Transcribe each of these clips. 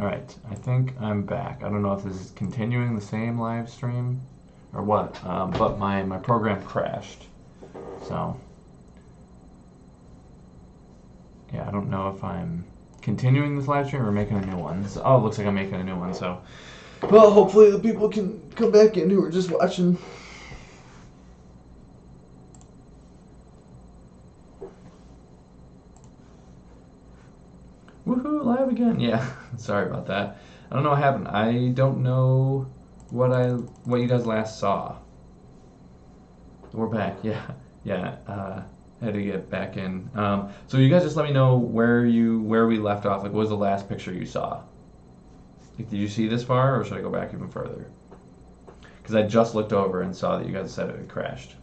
Alright, I think I'm back. I don't know if this is continuing the same live stream or what, but my program crashed. So, yeah, I don't know if I'm continuing this live stream or making a new one. So, oh, it looks like I'm making a new one, so. Well, hopefully the people can come back in who are just watching. Woohoo, live again. Yeah, sorry about that. I don't know what happened. I don't know what you guys last saw. We're back. Yeah. Yeah. Had to get back in. So you guys just let me know where we left off. Like, what was the last picture you saw? Like, did you see this far, or should I go back even further? Because I just looked over and saw that you guys said it had crashed.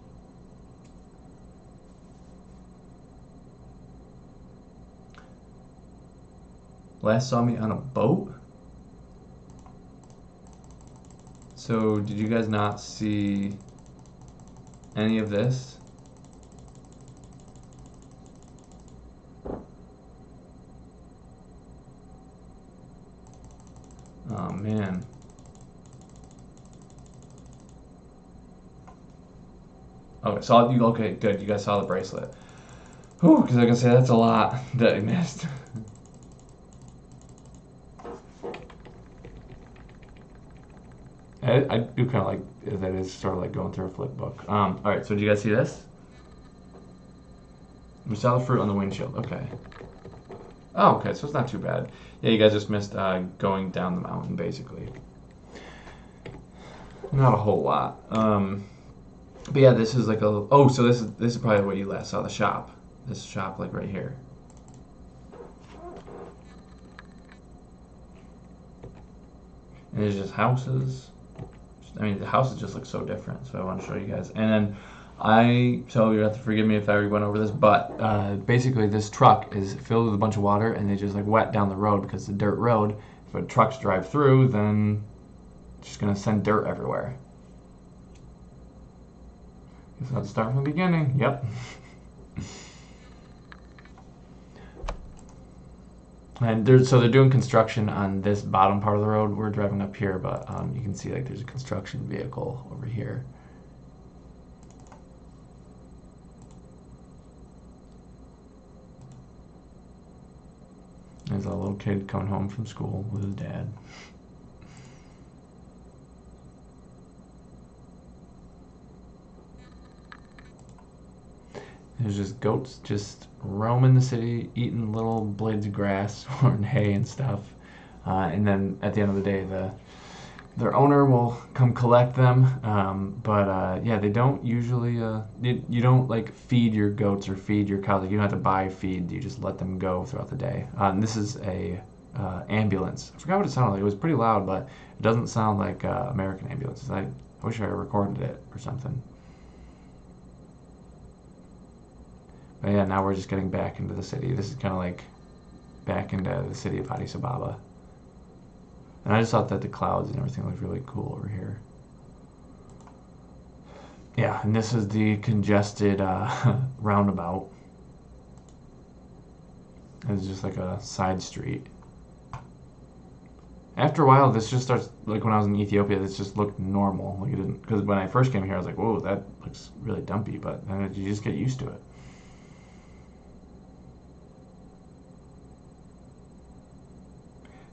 Last saw me on a boat? So did you guys not see any of this? Oh man. Okay, good. You guys saw the bracelet. Whew, because I can say that's a lot that I missed. I do kind of like that. Is sort of like going through a flip book. All right, so did you guys see this? We saw the fruit on the windshield. Okay. Oh, okay, so it's not too bad. Yeah, you guys just missed going down the mountain, basically. Not a whole lot. But yeah, this is like a. Oh, so this is probably what you last saw, the shop. This shop, like right here. And there's just houses. I mean, the houses just look so different. So I want to show you guys. And then so you have to forgive me if I already went over this, but basically this truck is filled with a bunch of water, and they just like wet down the road because it's a dirt road. If trucks drive through, then it's just gonna send dirt everywhere. Guess I'll start from the beginning. Yep. And they're doing construction on this bottom part of the road. We're driving up here, but you can see like there's a construction vehicle over here. There's a little kid coming home from school with his dad. There's just goats just roaming the city, eating little blades of grass or hay and stuff. And then at the end of the day, their owner will come collect them. But yeah, they don't usually. You don't like feed your goats or feed your cows. Like, you don't have to buy feed. You just let them go throughout the day. And this is a ambulance. I forgot what it sounded like. It was pretty loud, but it doesn't sound like American ambulances. I wish I recorded it or something. But yeah, now we're just getting back into the city. This is kind of like back into the city of Addis Ababa. And I just thought that the clouds and everything looked really cool over here. Yeah, and this is the congested roundabout. It's just like a side street. After a while, this just starts, like when I was in Ethiopia, this just looked normal. Like, it didn't, because when I first came here, I was like, whoa, that looks really dumpy, but then you just get used to it.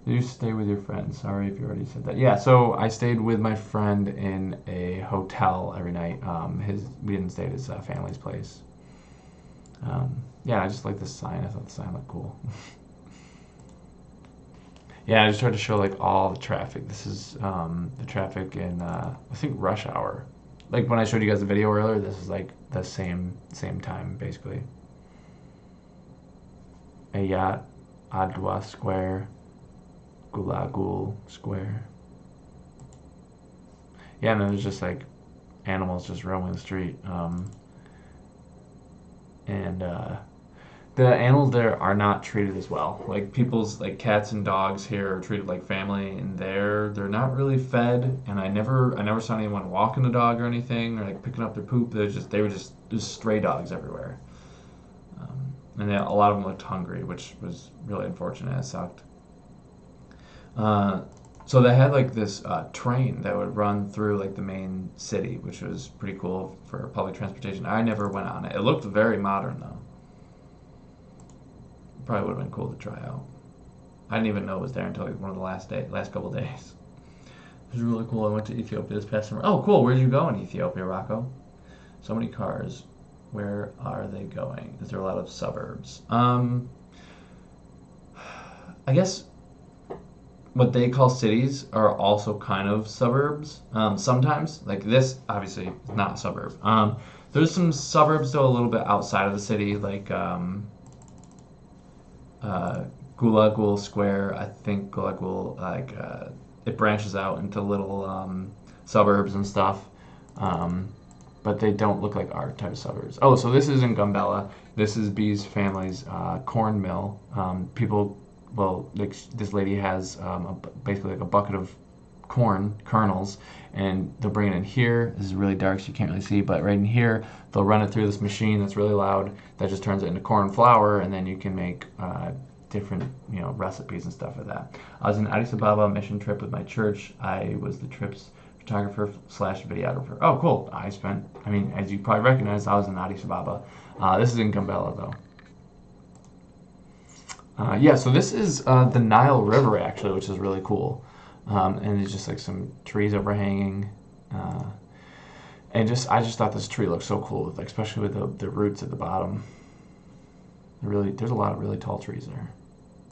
You stay with your friends. Sorry if you already said that. Yeah, so I stayed with my friend in a hotel every night. We didn't stay at his family's place. Yeah, I just like this sign. I thought the sign looked cool. Yeah, I just tried to show like all the traffic. This is the traffic in I think rush hour. Like when I showed you guys the video earlier, this is like the same time basically. Ayat Adwa Square. Gulagul Square. Yeah, and then there's just like animals just roaming the street. And the animals there are not treated as well. Like people's like cats and dogs here are treated like family, and they're not really fed. And I never saw anyone walking a dog or anything or like picking up their poop. They were just stray dogs everywhere. And a lot of them looked hungry, which was really unfortunate. It sucked. So they had like this train that would run through like the main city, which was pretty cool for public transportation. I never went on it. It looked very modern though. Probably would have been cool to try out. I didn't even know it was there until like one of the last couple of days. It was really cool. I went to Ethiopia this past summer. Oh, cool. Where'd you go in Ethiopia, Rocco? So many cars. Where are they going? Is there a lot of suburbs? I guess what they call cities are also kind of suburbs. Sometimes, like this, obviously, is not a suburb. There's some suburbs though a little bit outside of the city, like Gulagul Square. I think Gulagul, like it branches out into little suburbs and stuff. Um, but they don't look like our type of suburbs. Oh, so this is in Gumbella. This is B's family's corn mill. People, well, like this lady has basically like a bucket of corn kernels, and they'll bring it in here. This is really dark, so you can't really see, but right in here, they'll run it through this machine that's really loud that just turns it into corn flour, and then you can make different, recipes and stuff like that. I was in Addis Ababa mission trip with my church. I was the trip's photographer slash videographer. Oh, cool. As you probably recognize, I was in Addis Ababa. This is in Gambela, though. Yeah, so this is the Nile River, actually, which is really cool. And there's just like some trees overhanging. I just thought this tree looked so cool, like, especially with the roots at the bottom. There's a lot of really tall trees there.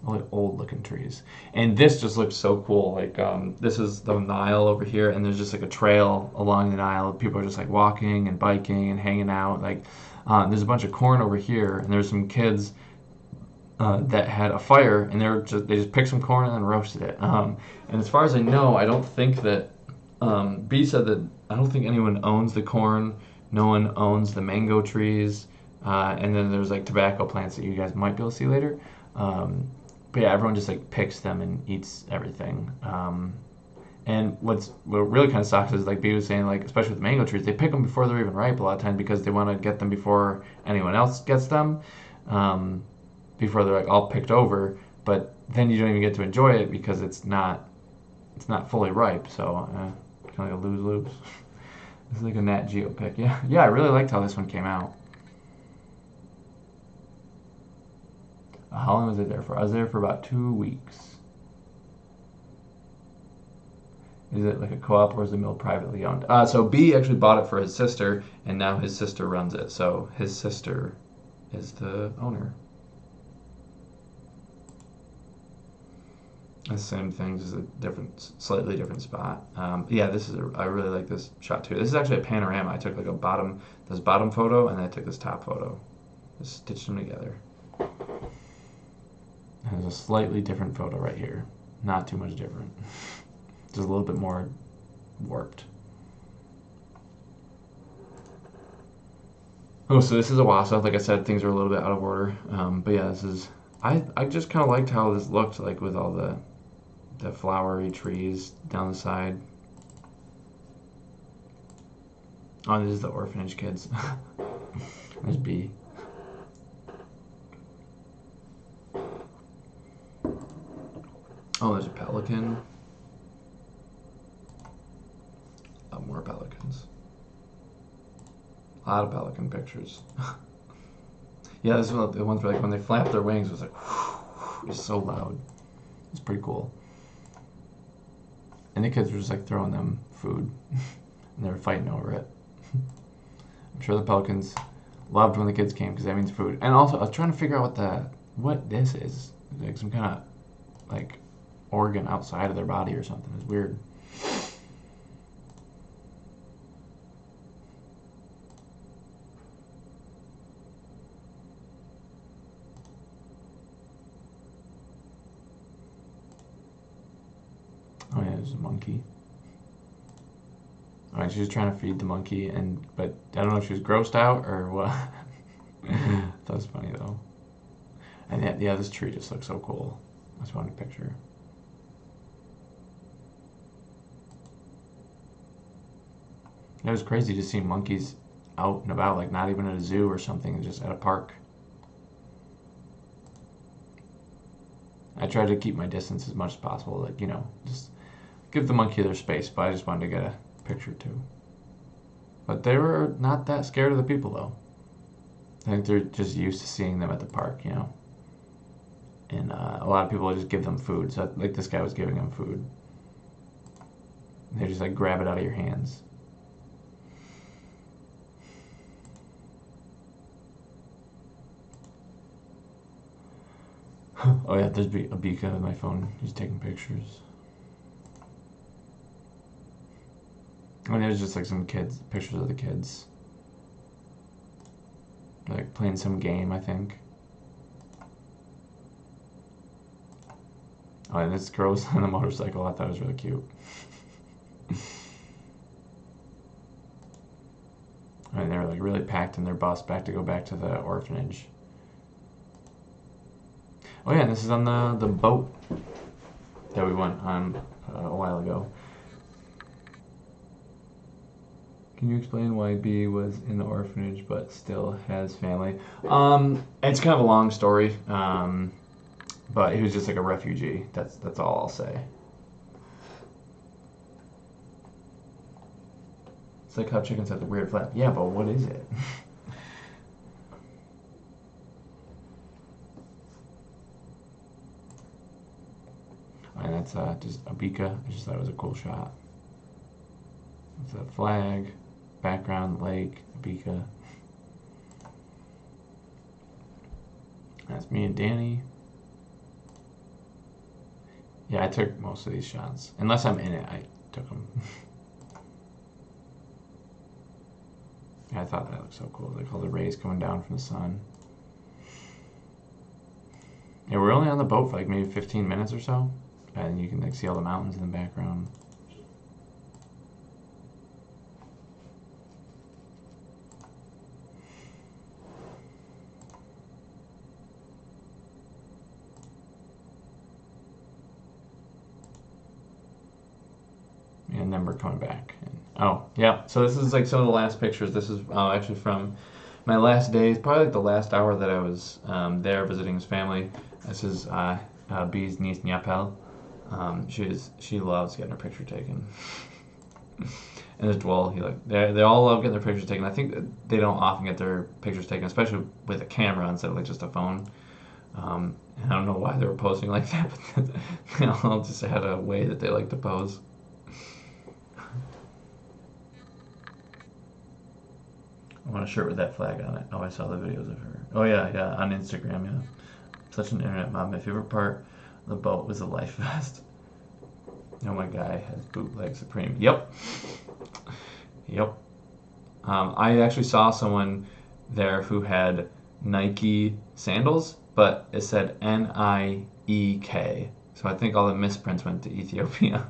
Really old looking trees. And this just looks so cool. Like this is the Nile over here, and there's just like a trail along the Nile. People are just like walking and biking and hanging out. Like there's a bunch of corn over here, and there's some kids that had a fire, and they just picked some corn and then roasted it. And as far as I know, I don't think that B said that I don't think anyone owns the corn. No one owns the mango trees. And then there's like tobacco plants that you guys might be able to see later. But yeah, everyone just like picks them and eats everything. And what really kind of sucks is, like B was saying, like especially with mango trees, they pick them before they're even ripe a lot of times because they want to get them before anyone else gets them, before they're like all picked over. But then you don't even get to enjoy it because it's not fully ripe. So kind of like a lose-lose. This is like a Nat Geo pick. Yeah, I really liked how this one came out. How long was I there for? I was there for about 2 weeks. Is it like a co-op or is the mill privately owned? So B actually bought it for his sister, and now his sister runs it. So his sister is the owner. The same thing, just a slightly different spot. Yeah, I really like this shot too. This is actually a panorama. I took like this bottom photo, and then I took this top photo. Just stitched them together. There's a slightly different photo right here. Not too much different. Just a little bit more warped. Oh, so this is a Wassa. Like I said, things are a little bit out of order. But yeah, I just kind of liked how this looked, like with all the flowery trees down the side. Oh, this is the orphanage kids. There's B. Oh, there's a pelican. More pelicans. A lot of pelican pictures. Yeah, this is the ones where, like, when they flap their wings, it was like, it's so loud. It's pretty cool. And the kids were just like throwing them food, and they were fighting over it. I'm sure the pelicans loved when the kids came because that means food. And also, I was trying to figure out what this is. Like some kind of like organ outside of their body or something. It's weird. Oh yeah, there's a monkey. Alright, she's trying to feed the monkey, but I don't know if she was grossed out or what. That was funny though. And yeah, this tree just looks so cool. I just wanted a picture. It was crazy to see monkeys out and about, like not even at a zoo or something, just at a park. I tried to keep my distance as much as possible, like, you know, just give the monkey their space, but I just wanted to get a picture too. But they were not that scared of the people, though. I think they're just used to seeing them at the park, you know. And a lot of people just give them food. So, like, this guy was giving them food. They just, like, grab it out of your hands. Oh, yeah, there's a Beacon on my phone. He's taking pictures. I mean, there's just, like, some kids, pictures of the kids. They're, like, playing some game, I think. Oh, and this girl was on a motorcycle. I thought it was really cute. And they were, like, really packed in their bus back to go back to the orphanage. Oh, yeah, and this is on the boat that we went on a while ago. Can you explain why B was in the orphanage but still has family? It's kind of a long story, but he was just like a refugee. That's all I'll say. It's like how chickens have the weird flap. Yeah, but what is it? And that's just a Bika. I just thought it was a cool shot. It's a flag, background, lake, Bika. That's me and Danny. Yeah, I took most of these shots. Unless I'm in it, I took them. Yeah, I thought that looked so cool. Like all the rays coming down from the sun. Yeah, we're only on the boat for like maybe 15 minutes or so. And you can like see all the mountains in the background. And then we're coming back. And, oh, yeah. So this is like some of the last pictures. This is actually from my last days, probably like the last hour that I was there visiting his family. This is B's niece Nyapel. She loves getting her picture taken. And there's Dwell. They all love getting their pictures taken. I think that they don't often get their pictures taken, especially with a camera instead of like just a phone. And I don't know why they were posing like that, but they all just had a way that they like to pose. I want a shirt with that flag on it. Oh, I saw the videos of her. Oh yeah, on Instagram, yeah. Such an internet mom. My favorite part of the boat was the life vest. Oh, my guy has bootleg Supreme. Yep. I actually saw someone there who had Nike sandals, but it said N-I-E-K. So I think all the misprints went to Ethiopia.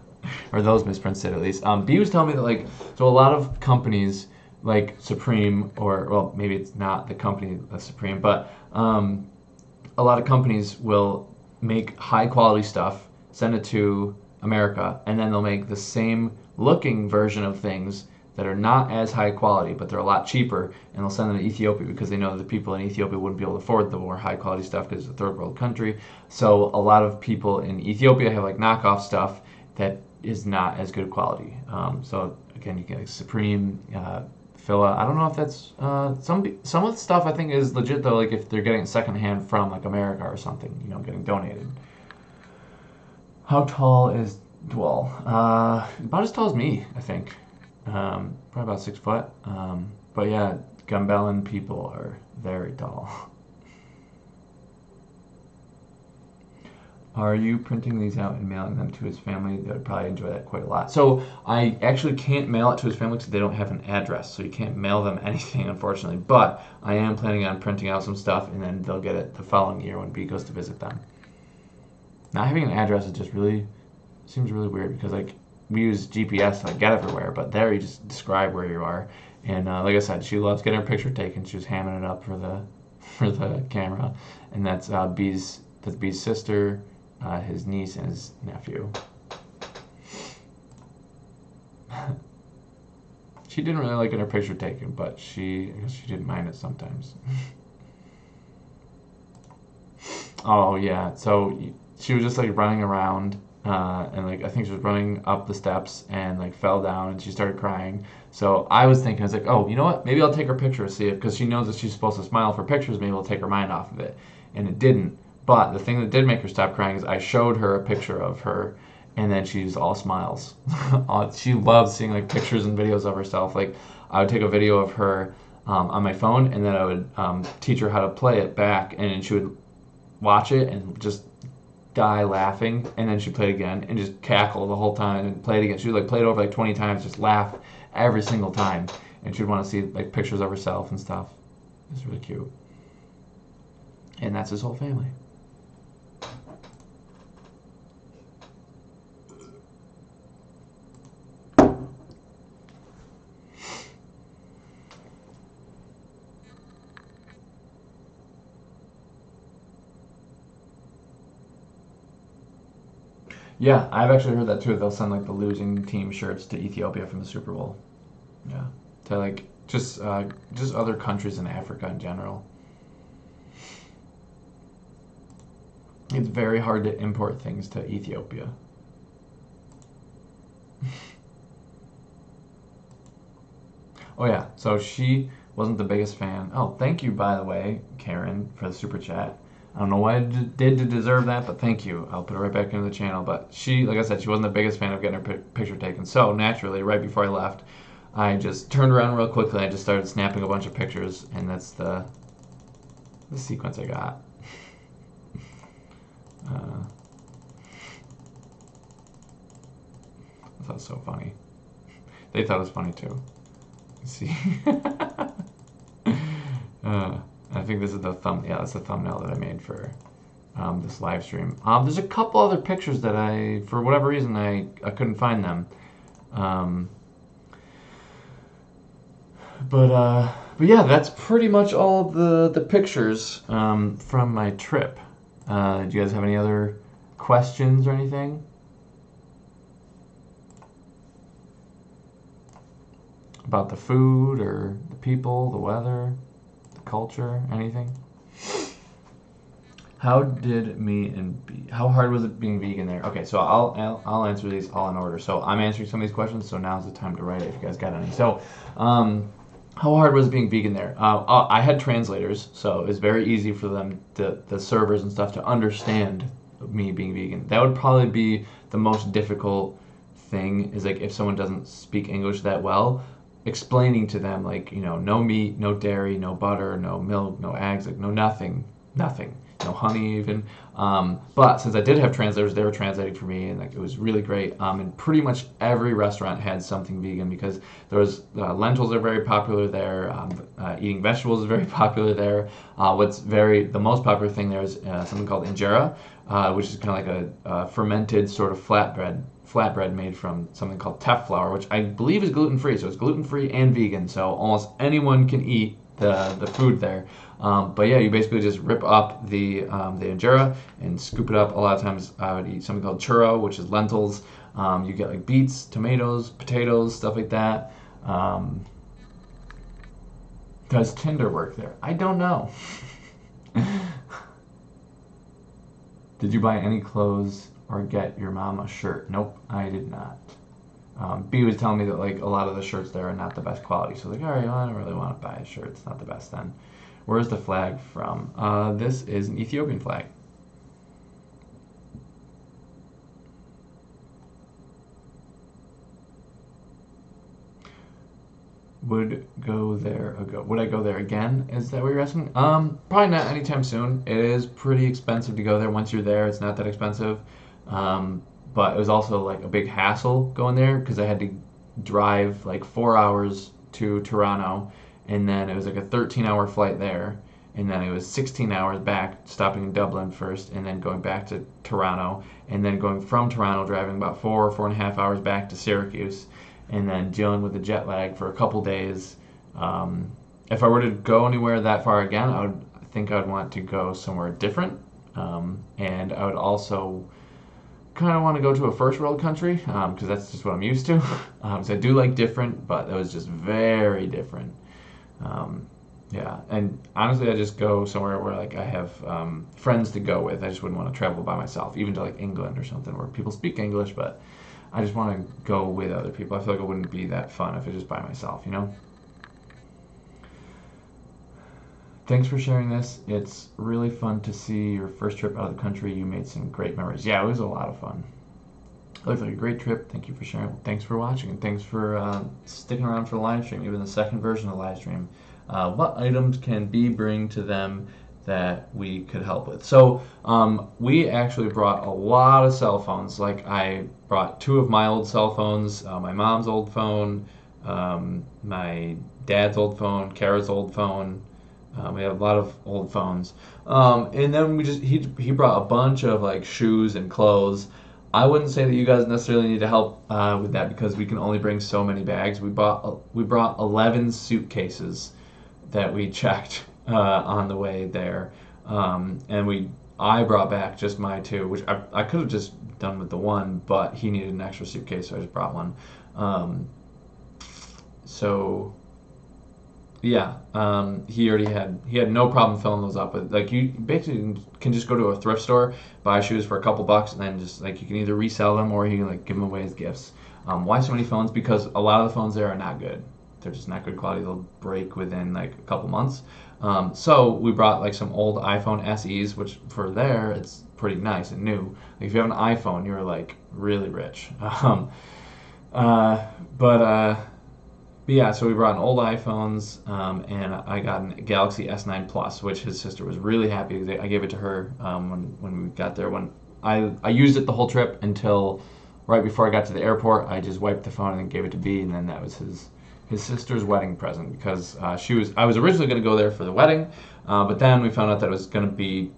Or those misprints did at least. B was telling me that, like, so a lot of companies like Supreme, or, well, maybe it's not the company of Supreme, but a lot of companies will make high quality stuff, send it to America, and then they'll make the same looking version of things that are not as high quality, but they're a lot cheaper, and they'll send them to Ethiopia because they know that the people in Ethiopia wouldn't be able to afford the more high quality stuff because it's a third world country. So a lot of people in Ethiopia have like knockoff stuff that is not as good quality. So again, you get like Supreme, Fila. I don't know if that's some of the stuff I think is legit though. Like if they're getting it secondhand from like America or something, you know, getting donated. How tall is Dwell? About as tall as me, I think. Probably about 6 foot. But yeah, Gambellan people are very tall. Are you printing these out and mailing them to his family? They would probably enjoy that quite a lot. So I actually can't mail it to his family because they don't have an address. So you can't mail them anything, unfortunately. But I am planning on printing out some stuff, and then they'll get it the following year when B goes to visit them. Not having an address is just really, seems really weird because like we use GPS to like get everywhere, but there you just describe where you are. And like I said, she loves getting her picture taken. She was hamming it up for the camera, and that's B's sister, his niece, and his nephew. She didn't really like getting her picture taken, but I guess she didn't mind it sometimes. Oh yeah, so she was just like running around, and like I think she was running up the steps and like fell down and she started crying. So I was thinking, I was like, oh, you know what? Maybe I'll take her picture, see if, because she knows that she's supposed to smile for pictures. Maybe it'll take her mind off of it, and it didn't. But the thing that did make her stop crying is I showed her a picture of her, and then she's all smiles. She loves seeing like pictures and videos of herself. Like I would take a video of her on my phone, and then I would teach her how to play it back, and then she would watch it and just die laughing, and then she'd play it again and just cackle the whole time and play it again. She would like play it over like 20 times, just laugh every single time, and she'd want to see like pictures of herself and stuff. It's really cute, and that's his whole family. Yeah, I've actually heard that too. They'll send like the losing team shirts to Ethiopia from the Super Bowl. Yeah, to like just other countries in Africa in general. It's very hard to import things to Ethiopia. Oh yeah, so she wasn't the biggest fan. Oh, thank you by the way, Karen, for the super chat. I don't know what I did to deserve that, but thank you. I'll put it right back into the channel. But she, like I said, she wasn't the biggest fan of getting her picture taken. So naturally, right before I left, I just turned around real quickly. I just started snapping a bunch of pictures, and that's the sequence I got. I thought it was so funny. They thought it was funny too. See. I think this is the thumb. Yeah, that's the thumbnail that I made for this live stream. There's a couple other pictures that for whatever reason, I couldn't find them. But yeah, that's pretty much all the pictures from my trip. Do you guys have any other questions or anything? About the food or the people, the weather, the culture, anything? How hard was it being vegan there? Okay, so I'll answer these all in order. So I'm answering some of these questions, so now's the time to write it if you guys got any. So, how hard was it being vegan there? I had translators, so it was very easy for them, the servers and stuff, to understand me being vegan. That would probably be the most difficult thing, is like if someone doesn't speak English that well, explaining to them like, no meat, no dairy, no butter, no milk, no eggs, like no nothing, no honey even. But since I did have translators, they were translating for me, and like it was really great. And pretty much every restaurant had something vegan, because there was lentils are very popular there. Eating vegetables is very popular there. The most popular thing there is something called injera, which is kind of like a fermented sort of flatbread made from something called teff flour, which I believe is gluten-free. So it's gluten-free and vegan, so almost anyone can eat the food there. But yeah, you basically just rip up the injera and scoop it up. A lot of times I would eat something called churro, which is lentils. You get like beets, tomatoes, potatoes, stuff like that. Does Tinder work there? I don't know. Did you buy any clothes or get your mom a shirt? Nope, I did not. B was telling me that like a lot of the shirts there are not the best quality. So like, all right, well, I don't really want to buy a shirt. It's not the best then. Where's the flag from? This is an Ethiopian flag. Would I go there again? Is that what you're asking? Probably not anytime soon. It is pretty expensive to go there. Once you're there, it's not that expensive. But it was also like a big hassle going there, because I had to drive like 4 hours to Toronto, and then it was like a 13-hour flight there, and then it was 16 hours back, stopping in Dublin first, and then going back to Toronto, and then going from Toronto, driving about 4.5 hours back to Syracuse, and then dealing with the jet lag for a couple days. If I were to go anywhere that far again, I think I'd want to go somewhere different, and I would also kind of want to go to a first world country, because that's just what I'm used to. So I do like different, but it was just very different. Yeah, and honestly, I just go somewhere where like I have friends to go with. I just wouldn't want to travel by myself, even to like England or something where people speak English, but I just want to go with other people. I feel like it wouldn't be that fun if it's just by myself, you know? Thanks for sharing this. It's really fun to see your first trip out of the country. You made some great memories. Yeah, it was a lot of fun. It looked like a great trip. Thank you for sharing. Thanks for watching, and thanks for sticking around for the live stream, even the second version of the live stream. What items can B bring to them that we could help with? So we actually brought a lot of cell phones. Like I brought two of my old cell phones, my mom's old phone, my dad's old phone, Kara's old phone. We have a lot of old phones, and then he brought a bunch of like shoes and clothes. I wouldn't say that you guys necessarily need to help with that because we can only bring so many bags. We brought 11 suitcases that we checked on the way there, and I brought back just my two, which I could have just done with the one, but he needed an extra suitcase, so I just brought one. So yeah, he had no problem filling those up. But like you basically can just go to a thrift store, buy shoes for a couple bucks, and then just like you can either resell them or you can like give them away as gifts. Why so many phones? Because a lot of the phones there are not good. They're just not good quality. They'll break within like a couple months. So we brought like some old iPhone SEs, which for there it's pretty nice and new. Like if you have an iPhone, you're like really rich. Uh, but yeah, so we brought in old iPhones, and I got a Galaxy S9 Plus, which his sister was really happy. I gave it to her when we got there. When I used it the whole trip until right before I got to the airport. I just wiped the phone and then gave it to B, and then that was his sister's wedding present because I was originally going to go there for the wedding, but then we found out that it was going to be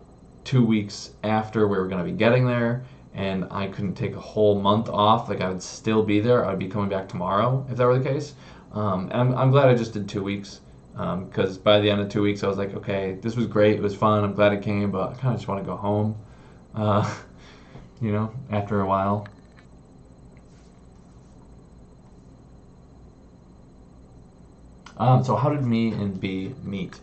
2 weeks after we were going to be getting there, and I couldn't take a whole month off. Like I would still be there. I'd be coming back tomorrow if that were the case. And I'm glad I just did 2 weeks because by the end of 2 weeks I was like, okay, this was great. It was fun. I'm glad it came, but I kind of just want to go home, uh, after a while. So how did me and B meet?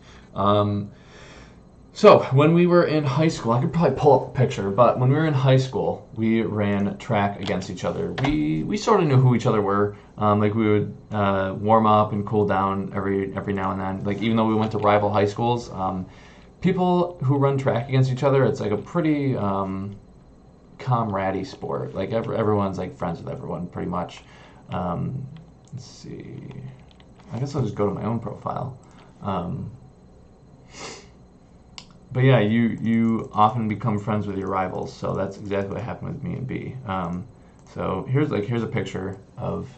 So when we were in high school, I could probably pull up a picture, but when we were in high school, we ran track against each other. We sort of knew who each other were. Like we would warm up and cool down every now and then. Like even though we went to rival high schools, people who run track against each other, it's like a pretty comradey sport. Like everyone's like friends with everyone pretty much. Let's see. I guess I'll just go to my own profile. But yeah, you often become friends with your rivals, so that's exactly what happened with me and B. So here's a picture of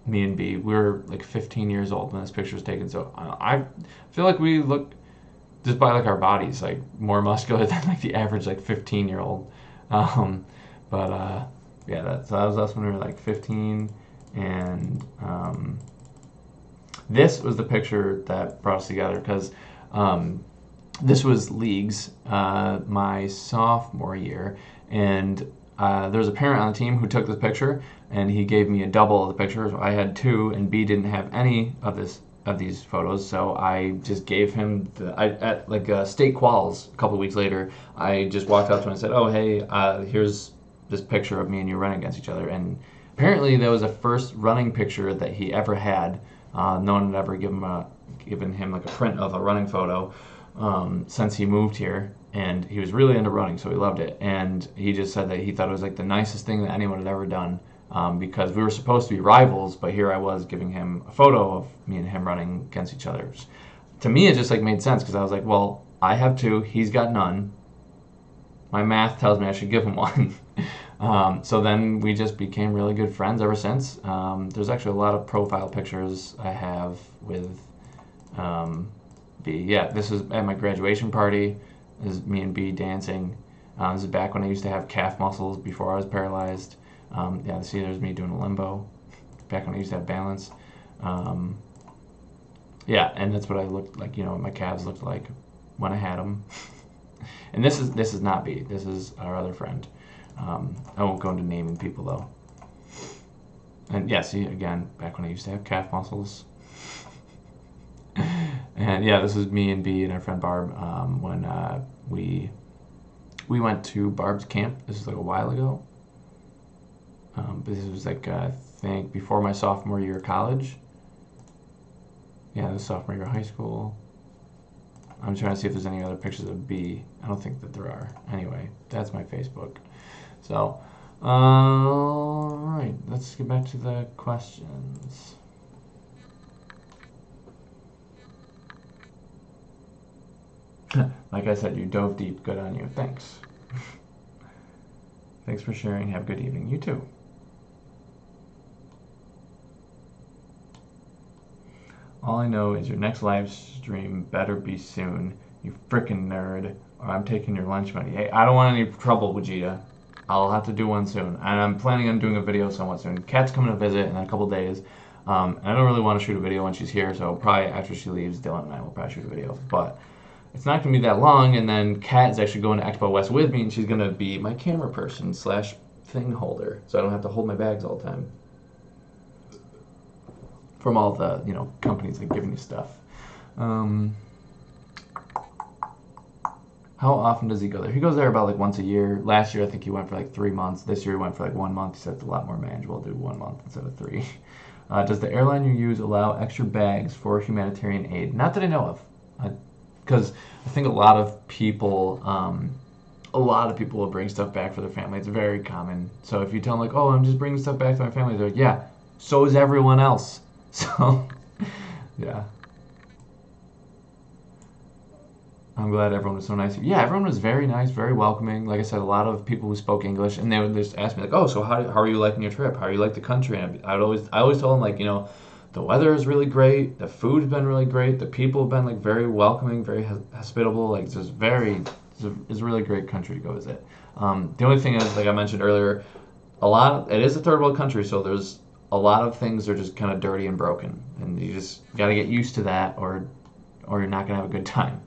me and B. We were like 15 years old when this picture was taken. So I feel like we look just by like our bodies like more muscular than like the average like 15-year-old. But yeah, so that was us when we were like 15, and this was the picture that brought us together because. This was leagues my sophomore year, and there was a parent on the team who took this picture, and he gave me a double of the pictures. I had two, and B didn't have any of these photos, so I just gave him at like state quals a couple of weeks later. I just walked up to him and said, "Oh, hey, here's this picture of me and you running against each other." And apparently, that was the first running picture that he ever had. No one had ever given him like a print of a running photo since he moved here, and he was really into running, so he loved it. And he just said that he thought it was like the nicest thing that anyone had ever done, because we were supposed to be rivals, but here I was giving him a photo of me and him running against each other. To me, it just like made sense because I was like, well, I have two, he's got none. My math tells me I should give him one. So then we just became really good friends ever since. There's actually a lot of profile pictures I have with B. Yeah, this is at my graduation party. This is me and B dancing. This is back when I used to have calf muscles before I was paralyzed. Yeah, see, there's me doing a limbo. Back when I used to have balance. Yeah, and that's what I looked like. My calves looked like when I had them. And this is not B. This is our other friend. I won't go into naming people though. And yeah, see again, back when I used to have calf muscles. And yeah, this was me and B and our friend Barb when we went to Barb's camp. This was like a while ago. This was like I think before my sophomore year of college. Yeah, the sophomore year of high school. I'm trying to see if there's any other pictures of B. I don't think that there are. Anyway, that's my Facebook. So, all right, let's get back to the questions. Like I said, you dove deep. Good on you. Thanks. Thanks for sharing. Have a good evening. You too. All I know is your next live stream better be soon, you frickin' nerd, or I'm taking your lunch money. Hey, I don't want any trouble, Vegeta. I'll have to do one soon. And I'm planning on doing a video somewhat soon. Kat's coming to visit in a couple days. And I don't really want to shoot a video when she's here, so probably after she leaves, Dylan and I will probably shoot a video. But it's not going to be that long, and then Kat is actually going to Expo West with me, and she's going to be my camera person / thing holder, so I don't have to hold my bags all the time. From all the, companies that giving you stuff. How often does he go there? He goes there about like once a year. Last year I think he went for like 3 months. This year he went for like 1 month. He said it's a lot more manageable to do 1 month instead of 3. Does the airline you use allow extra bags for humanitarian aid? Not that I know of. Because I think a lot of people will bring stuff back for their family. It's very common. So if you tell them like, oh, I'm just bringing stuff back to my family, they're like, yeah, so is everyone else. So, yeah. I'm glad everyone was so nice. Yeah, everyone was very nice, very welcoming. Like I said, a lot of people who spoke English, and they would just ask me like, "Oh, so how are you liking your trip? How are you like the country?" And I always tell them like, the weather is really great, the food's been really great, the people have been like very welcoming, very hospitable. Like it's a really great country to go visit. The only thing is, like I mentioned earlier, it is a third world country, so there's a lot of things are just kind of dirty and broken, and you just got to get used to that, or you're not gonna have a good time.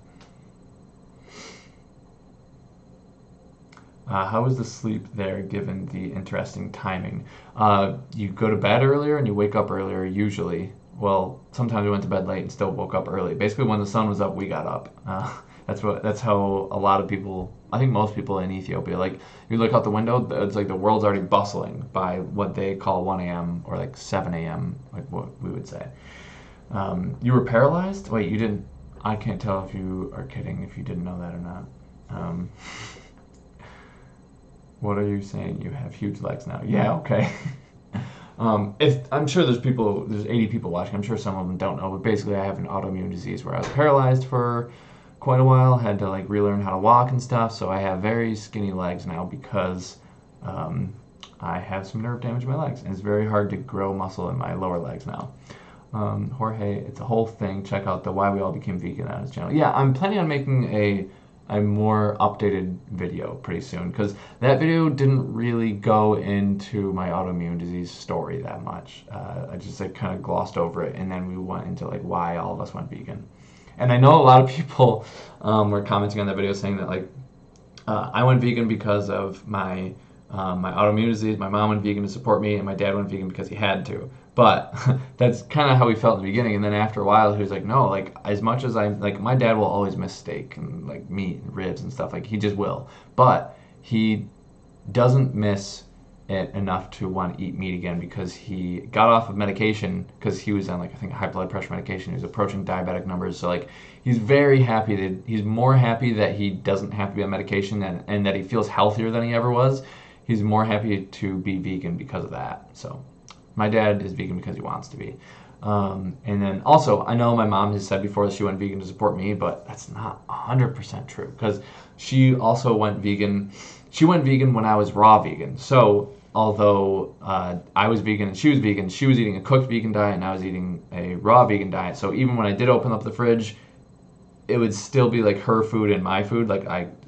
How is the sleep there given the interesting timing? You go to bed earlier and you wake up earlier usually. Well, sometimes we went to bed late and still woke up early. Basically, when the sun was up, we got up. That's how a lot of people, I think most people in Ethiopia, like you look out the window, it's like the world's already bustling by what they call 1 a.m. or like 7 a.m., like what we would say. You were paralyzed? Wait, you didn't, I can't tell if you are kidding, if you didn't know that or not. What are you saying? You have huge legs now. Yeah, okay. I'm sure there's 80 people watching. I'm sure some of them don't know, but basically I have an autoimmune disease where I was paralyzed for quite a while, had to like relearn how to walk and stuff, so I have very skinny legs now because I have some nerve damage in my legs, and it's very hard to grow muscle in my lower legs now. Jorge, it's a whole thing. Check out the Why We All Became Vegan on his channel. Yeah, I'm planning on making a more updated video pretty soon, because that video didn't really go into my autoimmune disease story that much. I just like kind of glossed over it, and then we went into like why all of us went vegan. And I know a lot of people were commenting on that video saying that like I went vegan because of my autoimmune disease. My mom went vegan to support me, and my dad went vegan because he had to. But that's kind of how we felt in the beginning. And then after a while, he was like, no, like as much as my dad will always miss steak and like meat and ribs and stuff. Like he just will. But he doesn't miss it enough to want to eat meat again, because he got off of medication because he was on like I think high blood pressure medication. He was approaching diabetic numbers. So like he's very happy that he's more happy that he doesn't have to be on medication and that he feels healthier than he ever was. He's more happy to be vegan because of that. So my dad is vegan because he wants to be. And then also, I know my mom has said before that she went vegan to support me, but that's not 100% true, because she also went vegan. She went vegan when I was raw vegan. So although I was vegan and she was vegan, she was eating a cooked vegan diet and I was eating a raw vegan diet. So even when I did open up the fridge, it would still be like her food and my food.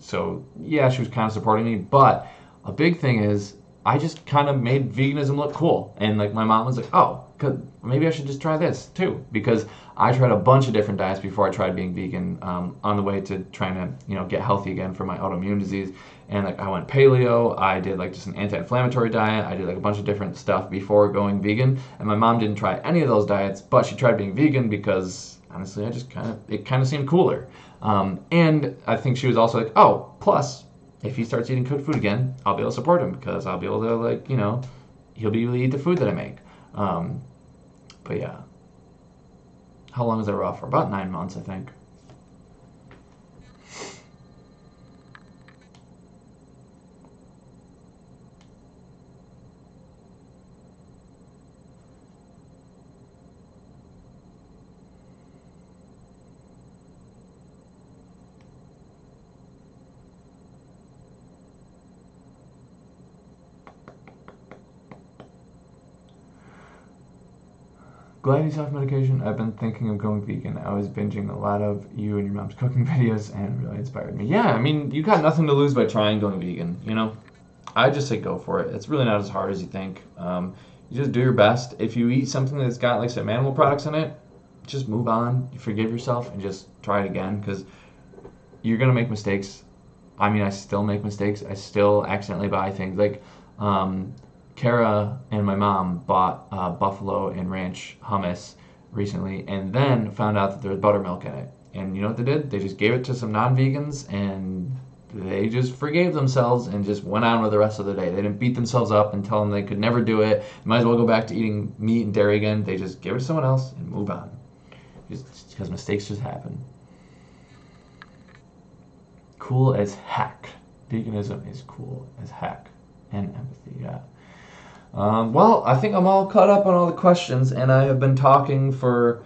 So yeah, she was kind of supporting me, but a big thing is I just kind of made veganism look cool. And like my mom was like, oh, maybe I should just try this too. Because I tried a bunch of different diets before I tried being vegan, on the way to trying to, get healthy again for my autoimmune disease. And like I went paleo, I did like just an anti-inflammatory diet, I did like a bunch of different stuff before going vegan. And my mom didn't try any of those diets, but she tried being vegan because honestly, it kind of seemed cooler. And I think she was also like, oh, plus, if he starts eating cooked food again, I'll be able to support him because I'll be able to, like, he'll be able to eat the food that I make. But yeah. How long is that raw for? About 9 months, I think. Glad he's off medication. I've been thinking of going vegan. I was binging a lot of you and your mom's cooking videos and it really inspired me. Yeah, I mean, you got nothing to lose by trying going vegan. I just say go for it. It's really not as hard as you think. You just do your best. If you eat something that's got like some animal products in it, just move on. You forgive yourself and just try it again because you're gonna make mistakes. I mean, I still make mistakes. I still accidentally buy things like Kara and my mom bought buffalo and ranch hummus recently, and then found out that there was buttermilk in it. And you know what they did? They just gave it to some non-vegans, and they just forgave themselves and just went on with the rest of the day. They didn't beat themselves up and tell them they could never do it. Might as well go back to eating meat and dairy again. They just give it to someone else and move on. Just because mistakes just happen. Cool as heck. Veganism is cool as heck. And empathy, yeah. Well, I think I'm all caught up on all the questions, and I have been talking for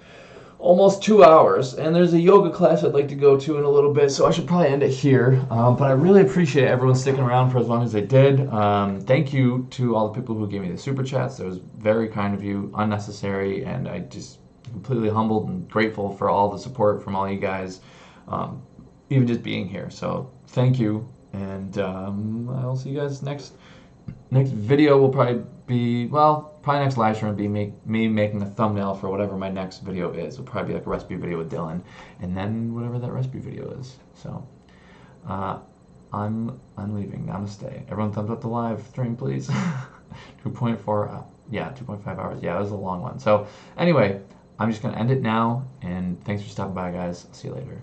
almost 2 hours. And there's a yoga class I'd like to go to in a little bit, so I should probably end it here. But I really appreciate everyone sticking around for as long as they did. Thank you to all the people who gave me the super chats. That was very kind of you, unnecessary, and I just completely humbled and grateful for all the support from all you guys, even just being here. So thank you, and I'll see you guys next video. Will probably be, well, probably next live stream will be me making a thumbnail for whatever my next video is. It'll probably be like a recipe video with Dylan, and then whatever that recipe video is. So I'm leaving. Namaste. Everyone thumbs up the live stream, please. 2.4 yeah, 2.5 hours. Yeah, that was a long one. So anyway, I'm just gonna end it now, and thanks for stopping by, guys. I'll see you later.